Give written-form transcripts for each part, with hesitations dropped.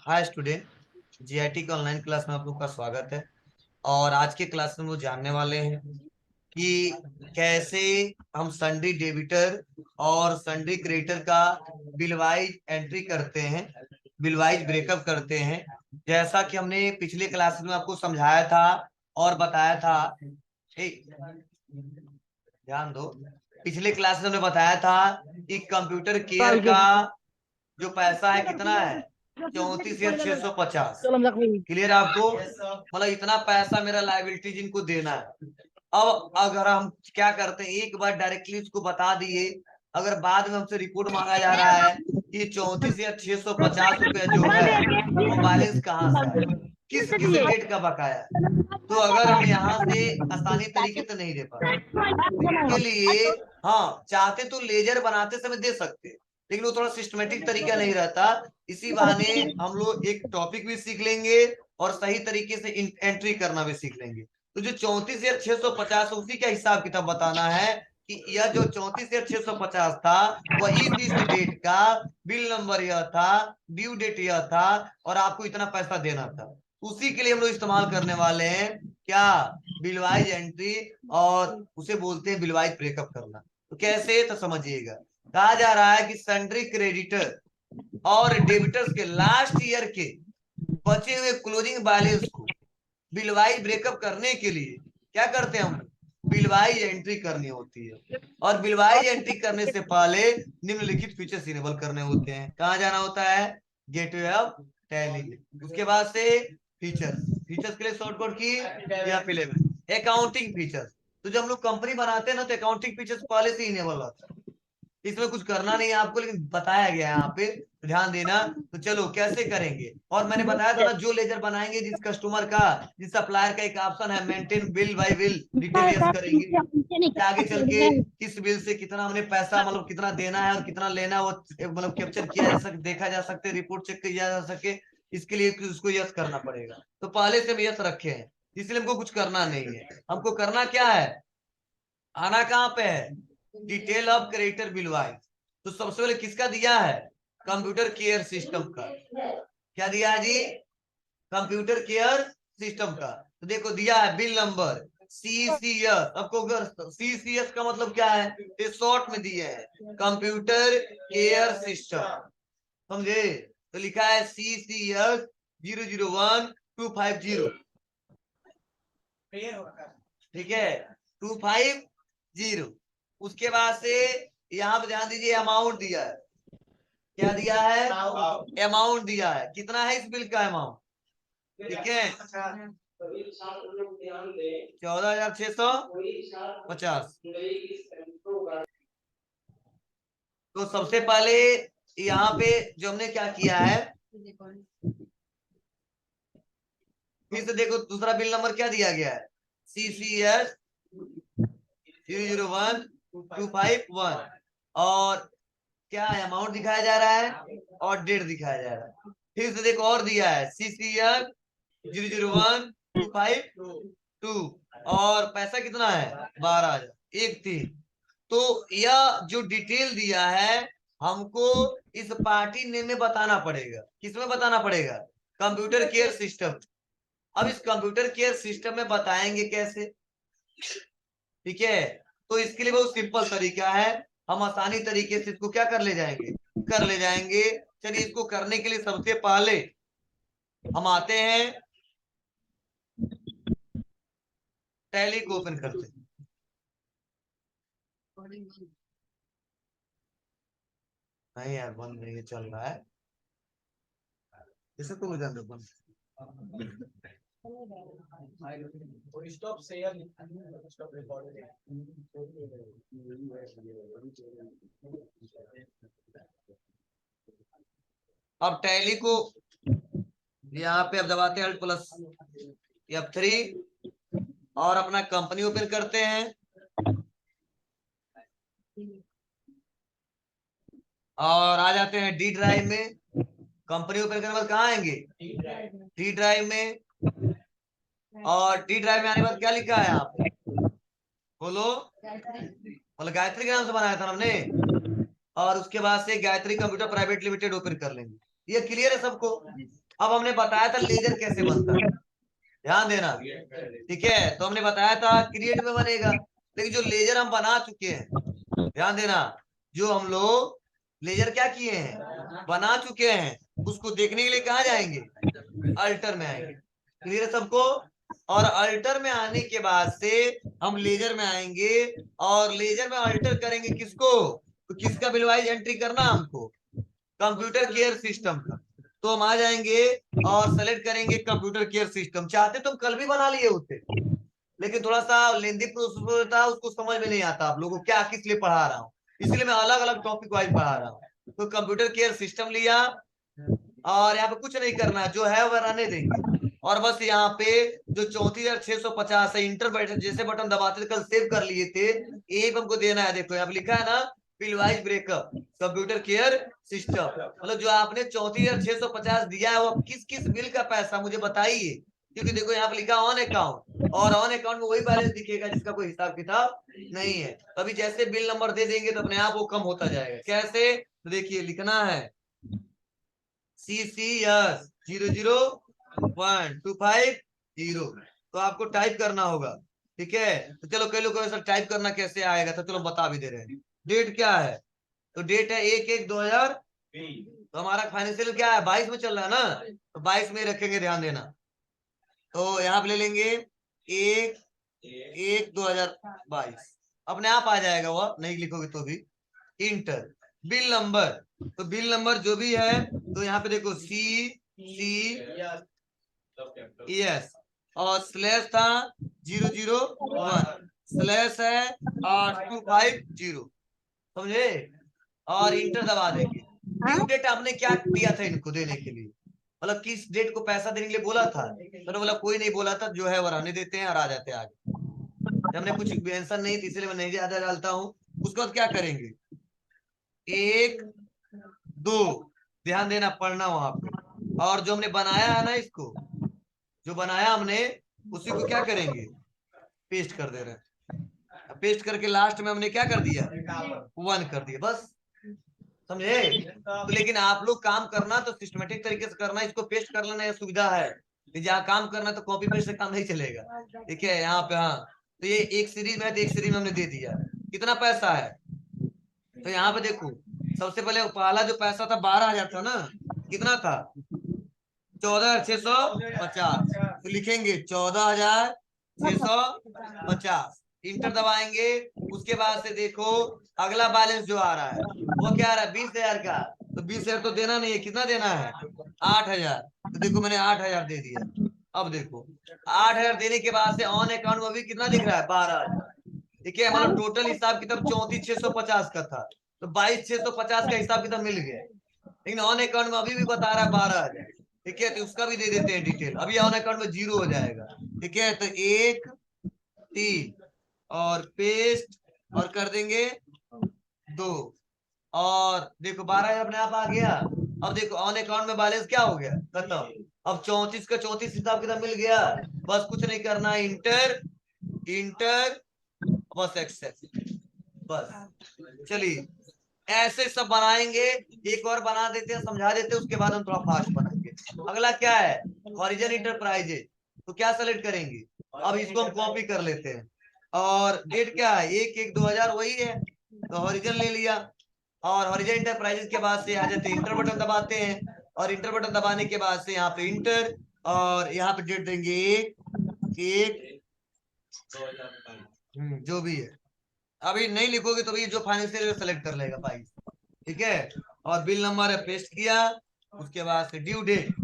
Hi student, GIT के online class में आप लोग का स्वागत है। और आज के क्लास में वो जानने वाले हैं कि कैसे हम सन्ड्री डेबिटर और सन्ड्री क्रेडिटर का बिलवाइज एंट्री करते हैं, बिलवाइज ब्रेकअप करते हैं। जैसा कि हमने पिछले क्लास में आपको समझाया था और बताया था। ध्यान दो, पिछले क्लास में हमने बताया था कि कंप्यूटर केयर का जो पैसा है कितना है, 34,650। क्लियर आपको? मतलब इतना पैसा मेरा लायबिलिटी जिनको देना है। अब अगर हम क्या करते हैं, एक बार डायरेक्टली उसको बता दिए, अगर बाद में हमसे रिपोर्ट मांगा जा रहा है कि 34,650 रुपया जो है वो बैलेंस कहाँ से है, किस किस डेट का बकाया है, तो अगर हम यहाँ से आसानी तरीके से नहीं दे पाते, इसके लिए हाँ चाहते तो लेजर बनाते समय दे सकते, लेकिन वो थोड़ा सिस्टमेटिक तरीका नहीं रहता। इसी बहाने हम लोग एक टॉपिक भी सीख लेंगे और सही तरीके से एंट्री करना भी सीख लेंगे। तो जो 34,650 उसी का हिसाब किताब बताना है कि यह जो 34,650 था वह इस डेट का बिल नंबर यह था, ड्यू डेट यह था और आपको इतना पैसा देना था। उसी के लिए हम लोग इस्तेमाल करने वाले हैं क्या, बिलवाइज एंट्री, और उसे बोलते हैं बिलवाइज ब्रेकअप करना। तो कैसे, तो समझिएगा। कहा जा रहा है कि सन्ड्री क्रेडिटर और डेबिटर्स के लास्ट ईयर के बचे हुए क्लोजिंग बैलेंस को बिलवाइज ब्रेकअप करने के लिए क्या करते हैं, हम बिलवाइज एंट्री करनी होती है। और बिलवाइज एंट्री करने से पहले निम्नलिखित फीचर्स इनेबल करने होते हैं। कहाँ जाना होता है, गेटवे ऑफ टैली। उसके बाद से फीचर्स, फीचर्स के लिए शॉर्टकट की या फिर अकाउंटिंग फीचर्स। तो जब हम लोग कंपनी बनाते हैं ना तो अकाउंटिंग फीचर्स पहले से इनेबल होता है, इसमें कुछ करना नहीं है आपको, लेकिन बताया गया है यहाँ पे, तो ध्यान देना। तो चलो कैसे करेंगे, और मैंने बताया था ना जो लेजर बनाएंगे जिस कस्टमर का, जिस सप्लायर का एक ऑप्शन है maintain bill bye bill, detail yes करेंगे। आगे चल के किस बिल से कितना हमने पैसा, मतलब कितना देना है और कितना लेना है, वो मतलब कैप्चर किया जा सके, देखा जा सकते, रिपोर्ट चेक किया जा सके, इसके लिए उसको यस करना पड़ेगा। तो पहले से हम यस रखे हैं, इसलिए हमको कुछ करना नहीं है। हमको करना क्या है, आना कहाँ पे है, डिटेल ऑफ क्रेडिटर बिलवाइज। तो सबसे पहले किसका दिया है, कंप्यूटर केयर सिस्टम का। क्या दिया है जी, कंप्यूटर केयर सिस्टम का। तो देखो दिया है बिल नंबर सीसीएस। आपको सीसीएस का मतलब क्या है, ये शॉर्ट में दिए है कंप्यूटर केयर सिस्टम, समझे? तो लिखा है सीसीएस 001-250, ठीक है, 250। उसके बाद से यहाँ पे ध्यान दीजिए, अमाउंट दिया है। क्या दिया है, अमाउंट दिया है। कितना है इस बिल का अमाउंट, ठीक है, 14,650। तो सबसे पहले यहाँ पे जो हमने क्या किया है, फिर से देखो दूसरा बिल नंबर क्या दिया गया है, CCS 001-251, और क्या अमाउंट दिखाया जा रहा है और डेट दिखाया जा रहा है। फिर से देखो और दिया है CCS 001-252, और पैसा कितना है 12,000 तो यह जो डिटेल दिया है हमको इस पार्टी नेम में बताना पड़ेगा। किसमें बताना पड़ेगा, कंप्यूटर केयर सिस्टम। अब इस कंप्यूटर केयर सिस्टम में बताएंगे कैसे, ठीक है। तो इसके लिए बहुत सिंपल तरीका है, हम आसानी तरीके से इसको क्या कर ले जाएंगे। चलिए इसको करने के लिए सबसे पहले हम आते हैं, टैली को ओपन करते हैं। नहीं यार बंद नहीं चल रहा है, इसे तो हो जाने दो बंद। Stop share, stop recording. अब टैली को यहाँ पे अब दबाते हैं F3 और अपना कंपनी ओपन करते हैं, और आ जाते हैं डी ड्राइव में। कंपनी ओपन करने के बाद कहाँ आएंगे, डी ड्राइव में। और डी ड्राइव में आने के बाद क्या लिखा है आप बोलो, मतलब गायत्री के नाम से बनाया था हमने, और उसके बाद से Gayatri computer private limited open कर लेंगे। ये क्लियर है सबको? अब हमने बताया था लेजर कैसे बनता है, ध्यान देना, ठीक है। तो हमने बताया था क्रिएट में बनेगा, लेकिन जो लेजर हम बना चुके हैं, ध्यान देना, जो हम लोग लेजर क्या किए हैं, बना चुके हैं, उसको देखने के लिए कहाँ जाएंगे, अल्टर में आएंगे। क्लियर है सबको? और अल्टर में आने के बाद से हम लेजर में आएंगे और लेजर में अल्टर करेंगे किसको, तो किसका बिल वाइज एंट्री करना हमको, कंप्यूटर केयर सिस्टम का। तो हम आ जाएंगे और सेलेक्ट करेंगे कंप्यूटर केयर सिस्टम। चाहते तुम कल भी बना लिए होते, लेकिन थोड़ा सा लेंदी प्रोसेस था, उसको समझ में नहीं आता आप लोगों को क्या किस लिए पढ़ा रहा हूँ, इसलिए मैं अलग अलग टॉपिक वाइज पढ़ा रहा हूँ। तो कंप्यूटर केयर सिस्टम लिया और यहाँ पे कुछ नहीं करना, जो है वह रहने देंगे। और बस यहाँ पे जो 34,650 है, इंटर बटन जैसे बटन दबाते थे, कल सेव कर लिए थे, एक हमको देना है। देखो यहाँ पे लिखा है ना, bill wise breakup computer care system, मतलब जो आपने 34,650 दिया है वो किस किस बिल का पैसा मुझे बताइए। क्योंकि देखो यहाँ पे लिखा ऑन अकाउंट, और ऑन अकाउंट में वही बैलेंस दिखेगा जिसका कोई हिसाब किताब नहीं है। अभी जैसे बिल नंबर दे देंगे तो अपने आप वो कम होता जाएगा। कैसे, तो देखिए लिखना है CCS 00125 तो आपको टाइप करना होगा, ठीक है। तो चलो कई लोग सर टाइप करना कैसे आएगा, तो चलो बता भी दे रहे हैं। डेट क्या है, तो डेट है 1/1/2000। तो हमारा फाइनेंशियल क्या है, 22 में चल रहा है ना, तो 22 में रखेंगे, ध्यान देना। तो यहाँ पे ले लेंगे 1/1/2022, अपने आप आ जाएगा, वह नहीं लिखोगे तो भी। इंटर बिल नंबर, तो बिल नंबर जो भी है, तो यहाँ पे देखो CCES और स्लैश था 001 स्लैश है 8250, समझे, और इंटर दबा देंगे। ड्यू डेट आपने क्या दिया था इनको देने के लिए, मतलब किस डेट को पैसा देने के लिए बोला था, तो बोला कोई नहीं बोला था, जो है वो रहने देते हैं और आ जाते हैं आगे। हमने कुछ आंसर नहीं थी इसलिए मैं नहीं ज्यादा डालता हूँ। उसके बाद क्या करेंगे, 1 2, ध्यान देना पढ़ना वहां पे। और जो हमने बनाया है ना, इसको जो बनाया हमने उसी को क्या करेंगे, पेस्ट कर दे रहे हैं। पेस्ट करके लास्ट में हमने क्या कर दिया, 1 कर दिया, बस, समझे। तो लेकिन आप लोग काम करना तो सिस्टमेटिक तरीके से करना, इसको पेस्ट कर लेना, ये सुविधा है। जहाँ काम करना तो कॉपी पेस्ट से काम नहीं चलेगा, ठीक है। यहाँ पे हाँ, तो ये एक सीरीज में है, तो एक सीरीज में हमने दे दिया। कितना पैसा है, तो यहाँ पे देखो, सबसे पहले पहला जो पैसा था 12,000 था ना, कितना था, 14,650। तो लिखेंगे 14,650, इंटर दबाएंगे। उसके बाद से देखो अगला बैलेंस जो आ रहा है वो क्या आ रहा है, 20,000 का। तो 20,000 तो देना नहीं है, कितना देना है, 8,000। तो देखो मैंने 8,000 दे दिया। अब देखो 8,000 देने के बाद से ऑन अकाउंट में भी कितना दिख रहा है, 12,000, ठीक है। मतलब टोटल हिसाब किताब 34,650 का था, तो 22,650 का हिसाब किताब मिल गया। लेकिन ऑन अकाउंट में अभी भी बता रहा है 12,000, ठीक है। तो उसका भी दे देते हैं डिटेल, अभी ऑन अकाउंट में 0 हो जाएगा, ठीक है। तो 1 3 और पेस्ट और कर देंगे 2, और देखो 12,000 अपने आप आ गया। अब देखो ऑन अकाउंट में बैलेंस क्या हो गया, खत्म। अब 34 का 34 हिसाब किताब मिल गया, बस कुछ नहीं करना, इंटर इंटर, बस एक्सेप्ट, बस। चलिए ऐसे सब बनाएंगे, एक और बना देते हैं, समझा देते हैं, उसके बाद हम थोड़ा फास्ट बनाएंगे। अगला क्या है, हॉरिजन इंटरप्राइजेज, तो क्या सेलेक्ट करेंगे, अब इसको हम कॉपी कर लेते हैं। और डेट क्या है, 1/1/2000 वही है, तो हॉरिजन ले लिया। और हॉरिजन इंटरप्राइजेज के बाद से आ जाते हैं, इंटर बटन दबाते हैं, और इंटर बटन दबाने के बाद से यहाँ पे इंटर, और यहाँ पे डेट देंगे 1/1 जो भी है। अभी नहीं लिखोगे तो भी जो फाइनेंशियल सेलेक्ट कर लेगा 22, ठीक है। और बिल नंबर है पेस्ट किया, उसके बाद से ड्यू डेट,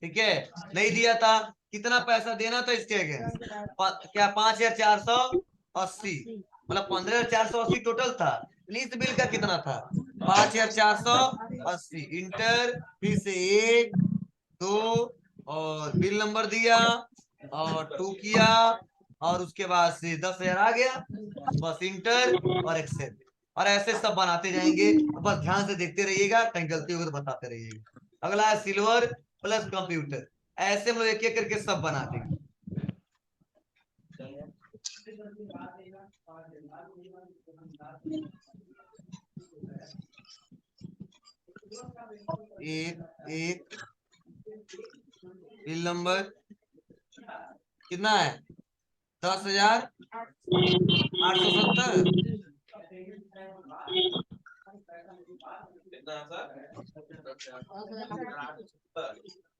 ठीक है। नहीं दिया था, कितना पैसा देना था इसके अगेंस्ट, क्या 5,480, मतलब 15,480 टोटल था। लीज बिल का कितना था, 5,480, इंटर, फिर से 1 2 और बिल नंबर दिया और 2 किया, और उसके बाद से 10,000 आ गया, बस इंटर और एक्सेप्ट। और ऐसे सब बनाते जाएंगे, तो बस ध्यान से देखते रहिएगा, कहीं गलती होगी तो बताते रहिएगा। अगला है सिल्वर प्लस कंप्यूटर, ऐसे हम लोग एक एक करके सब बना देंगे। एक एक बिल नंबर कितना है? 10,870।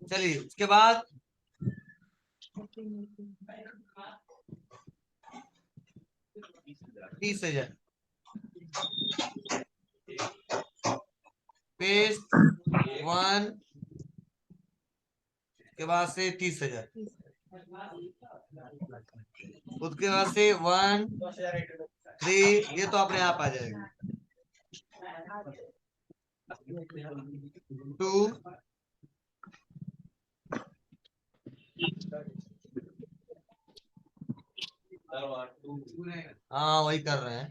चलिए उसके बाद 30,000 पेस्ट 1 के बाद से 30,000 उसके बाद से 1 3 ये तो अपने आप आ जाएगा 2 हाँ वही कर रहे हैं।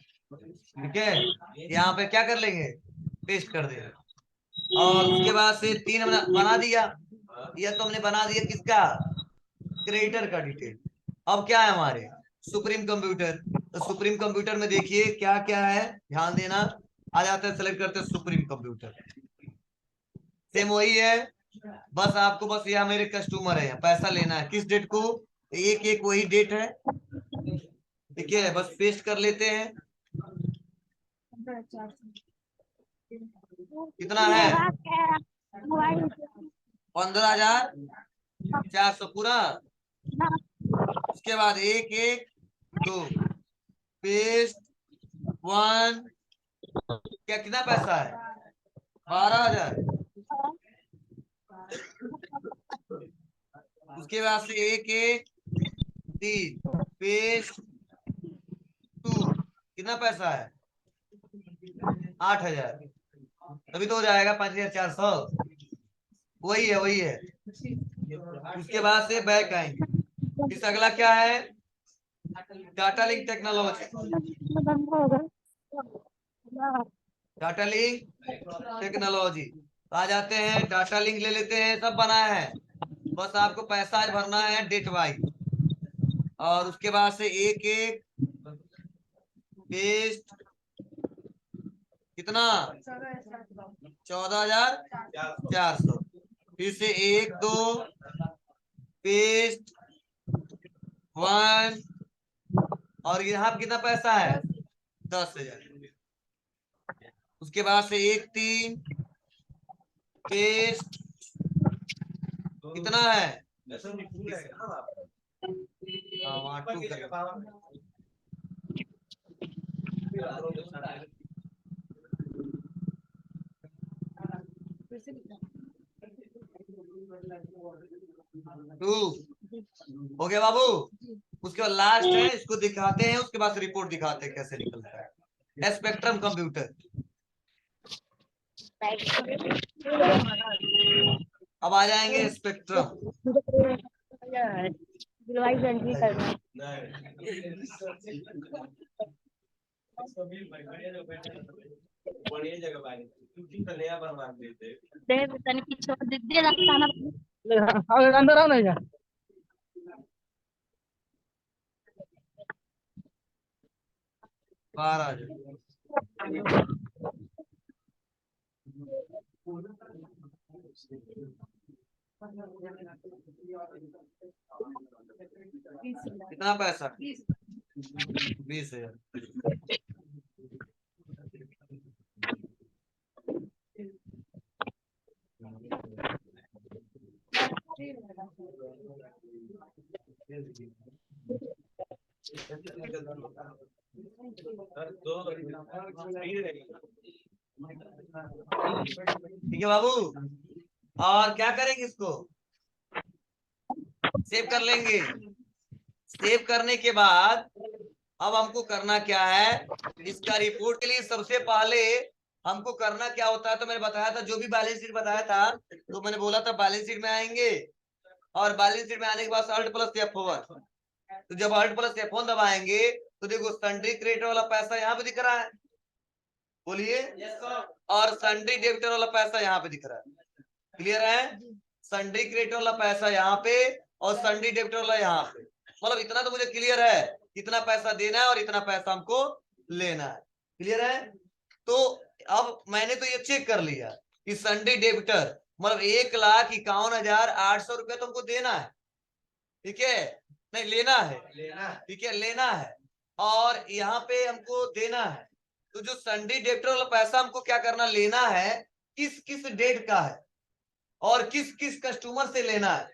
ठीक है यहाँ पे क्या कर लेंगे पेस्ट कर देंगे और उसके बाद से 3 बना दिया। यह तो हमने बना दिया किसका क्रिएटर का डिटेल। अब क्या है हमारे सुप्रीम कंप्यूटर। तो सुप्रीम कंप्यूटर में देखिए क्या क्या है ध्यान देना। आ जाता है सेलेक्ट करते हैं सुप्रीम कंप्यूटर सेम वही है। बस आपको बस यहाँ मेरे कस्टमर है पैसा लेना है किस डेट को एक एक वही डेट है। ठीक है बस पेस्ट कर लेते हैं। कितना है 15,400 पूरा। उसके बाद एक एक 2 पेस्ट 1 क्या कितना पैसा है 12,000। उसके बाद से एक एक 3 पेस्ट 2 कितना पैसा है 8,000। तभी तो हो जाएगा 5,400 वही है वही है। उसके बाद से बैक आएंगे इस अगला क्या है data link technology. Data link technology आ जाते हैं डाटा लिंक ले लेते हैं सब बना है। बस आपको पैसा आज भरना है डेट वाइज और उसके बाद से एक एक पेस्ट कितना 14,400 फिर से 1 2 पेस्ट 1 और यहाँ कितना पैसा है 10,000। उसके बाद से 1 3 पेस्ट कितना है हाँ 2 हो गया बाबू। उसके बाद लास्ट है इसको दिखाते हैं उसके बाद रिपोर्ट दिखाते हैं कैसे निकलता है स्पेक्ट्रम कंप्यूटर। अब आ जाएंगे स्पेक्ट्रम। अंदर आओ ना 12,000 कितना पैसा 20,000। ठीक है बाबू और क्या करेंगे इसको सेव कर लेंगे। सेव करने के बाद अब हमको करना क्या है इसका रिपोर्ट के लिए सबसे पहले हमको करना क्या होता है। तो मैंने बताया था जो भी बैलेंस शीट बताया था तो मैंने बोला था बैलेंस शीट में आएंगे और बैलेंस शीट में आने के बाद Alt+F1 तो जब Alt+F1 दबाएंगे तो देखो सन्ड्री क्रेडिटर वाला पैसा यहाँ पे दिख रहा है बोलिए और सन्ड्री डेबिटर वाला पैसा यहाँ पे दिख रहा है। क्लियर है सन्ड्री क्रेडिटर वाला पैसा यहाँ पे और सन्ड्री डेबिटर वाला यहाँ पे मतलब इतना तो मुझे क्लियर है कितना पैसा देना है और इतना पैसा हमको लेना है। क्लियर है तो अब मैंने तो ये चेक कर लिया कि संडे डेबिटर मतलब 1,51,800 रुपये तुमको देना है, ठीक है, नहीं लेना है, ठीक है, लेना है, और यहाँ पे हमको देना है। तो जो संडे डेबिटर वाला पैसा हमको क्या करना, लेना है, किस किस डेट का है और किस किस कस्टमर से लेना है,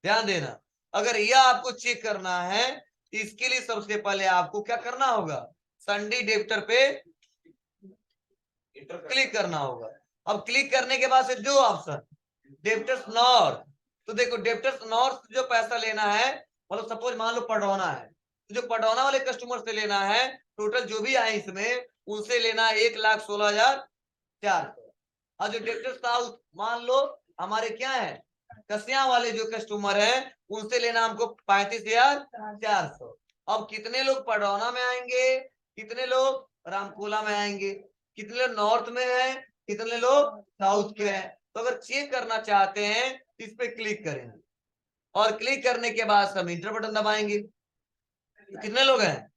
ध्यान देना। अगर यह आपको चेक करना है, इसके लिए सबसे पहले आपको क्या करना होगा, संडे डेबिटर पे क्लिक करना होगा। अब क्लिक करने के बाद से जो ऑप्शन डेबिटर्स नॉर्थ, तो देखो डेबिटर्स नॉर्थ जो पैसा लेना है, मतलब सपोज मान लो पडौना है, तो जो पडौना वाले कस्टमर से लेना है, टोटल जो भी आए इसमें उनसे लेना है 1,16,400। और जो डेबिटर्स साउथ मान लो हमारे क्या है, कसिया वाले जो कस्टमर है, उनसे लेना हमको 35,400। अब कितने लोग पडौना में आएंगे, कितने लोग रामकोला में आएंगे, कितने लोग नॉर्थ में है, कितने लोग साउथ के हैं। तो अगर चेक करना चाहते हैं इस पे क्लिक करेंगे, और क्लिक करने के बाद हम इंटर बटन दबाएंगे। तो कितने लोग हैं,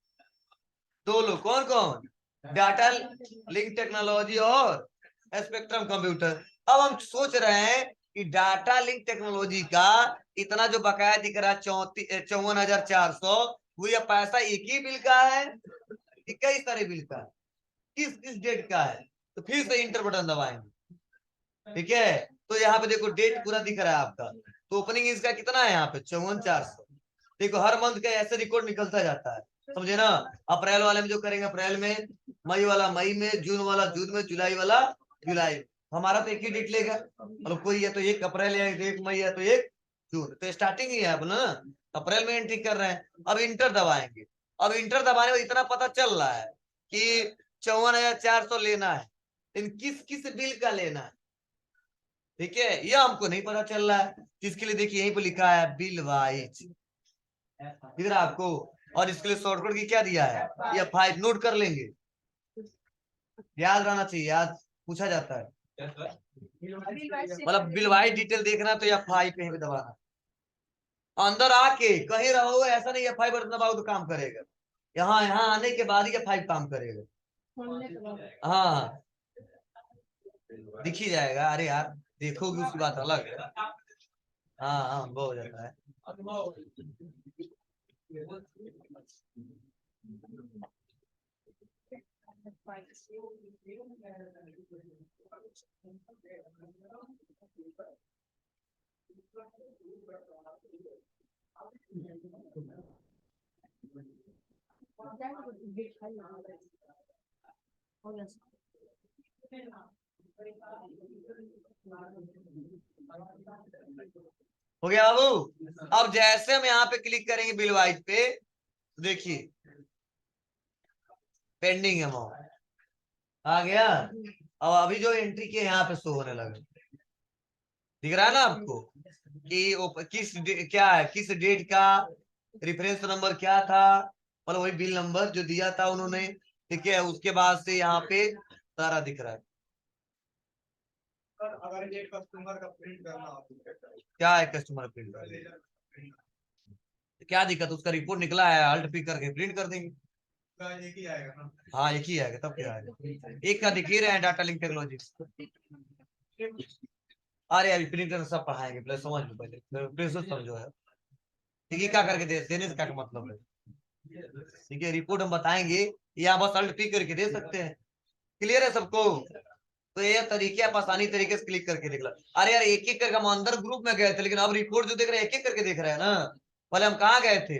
2 लोग। कौन कौन, डाटा लिंक टेक्नोलॉजी और स्पेक्ट्रम कंप्यूटर। अब हम सोच रहे हैं कि डाटा लिंक टेक्नोलॉजी का इतना जो बकाया दिख रहा है 54,400, वो यह पैसा एक ही बिल का है कि कई सारे बिल का है, किस किस डेट का है। तो फिर से इंटर बटन दबाएंगे, ठीक है। तो यहाँ पे देखो डेट पूरा दिख रहा है आपका। तो ओपनिंग इसका कितना है यहाँ पे 54,400। देखो हर मंथ का ऐसे रिकॉर्ड निकलता जाता है, समझे ना। अप्रैल वाले में जो करेंगे अप्रैल में, मई वाला मई में, जून वाला जून में, जुलाई वाला जुलाई में। हमारा तो एक ही डेट लेगा, मतलब कोई है तो 1 अप्रैल है, 1 मई है तो 1 जून, तो स्टार्टिंग ही है अब ना, अप्रैल में एंट्री कर रहे हैं। अब इंटर दबाएंगे। अब इंटर दबाने में इतना पता चल रहा है कि 54,400 लेना है, लेकिन किस किस बिल का लेना है, ठीक है, यह हमको नहीं पता चल रहा है। इसके लिए देखिए यहीं पर लिखा है बिल वाइज, इधर आपको। और इसके लिए शॉर्टकट की क्या दिया है, या 5 नोट कर लेंगे, याद रहना चाहिए, याद पूछा जाता है। मतलब बिल वाइज डिटेल देखना तो या 5 कहीं पे दबाना। अंदर आके कहीं रहो, ऐसा नहीं F5 बटन दबाओ तो काम करेगा, यहाँ यहाँ आने के बाद ही F5 काम करेगा। हाँ दिख ही जाएगा, अरे यार देखोगे उसकी बात अलग है। हाँ हाँ वो हो जाता है। हो गया बाबू। अब जैसे हम यहाँ पे क्लिक करेंगे बिल वाइज पे, देखिए पेंडिंग अमाउंट आ गया। अब अभी जो एंट्री किए यहाँ पे शो होने लगे, दिख रहा है ना आपको कि क्या है, किस डेट का, रेफरेंस नंबर क्या था, मतलब वही बिल नंबर जो दिया था उन्होंने, ठीक है। उसके बाद से यहाँ पे सारा दिख रहा है। अगर एक कस्टमर का प्रिंट करना हो, क्या है कस्टमर प्रिंट करना, क्या दिक्कत, उसका रिपोर्ट निकला है, अल्ट पी करके प्रिंट कर देंगे। एक ही आएगा ना, हाँ एक ही आएगा, तब क्या आएगा, एक का दिख ही रहे हैं डाटा लिंक टेक्नोलॉजी। अरे अभी प्रिंटर सब पढ़ाएंगे, पहले समझ लो, पहले प्रिंटर समझो है, ठीक है, क्या करके देने से क्या मतलब है, ठीक है। रिपोर्ट हम बताएंगे, यहाँ बस अल्ट पी करके दे सकते हैं। क्लियर है सबको। तो ये तरीके आप आसानी तरीके से क्लिक करके देख लो। अरे यार एक एक करके हम अंदर ग्रुप में गए थे, लेकिन अब रिपोर्ट जो देख रहे हैं एक एक करके देख रहे हैं ना। पहले हम कहाँ गए थे,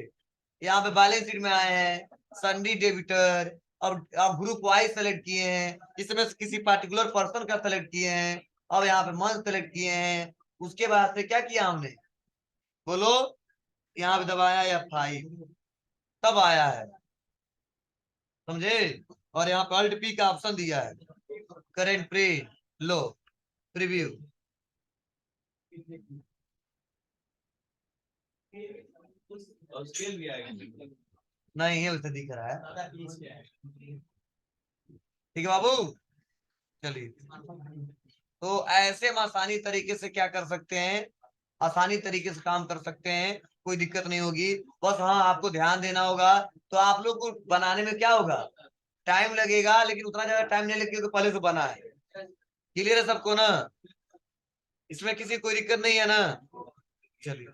यहाँ पे बैलेंस शीट में आए हैं, संडे डेबिटर। अब ग्रुप वाइज सेलेक्ट किए हैं, इसमें किसी पर्टिकुलर पर्सन का सेलेक्ट किए हैं। अब यहाँ पे मंथ सेलेक्ट किए हैं। उसके बाद से क्या किया हमने, बोलो, यहाँ पे दबाया F5, तब आया है, समझे। और यहाँ पे अल्ट पी का ऑप्शन दिया है, करेंट प्रिंट लो प्रीव्यू। स्केल भी आएगा, नहीं है उसे दिख रहा है, ठीक है बाबू। चलिए, तो ऐसे हम आसानी तरीके से क्या कर सकते हैं, आसानी तरीके से काम कर सकते हैं, कोई दिक्कत नहीं होगी। बस हाँ आपको ध्यान देना होगा। तो आप लोग को बनाने में क्या होगा, टाइम लगेगा, लेकिन उतना ज्यादा टाइम नहीं लगेगा, तो पहले से बना है, क्लियर है सबको ना? इसमें किसी कोई दिक्कत नहीं है ना? चलिए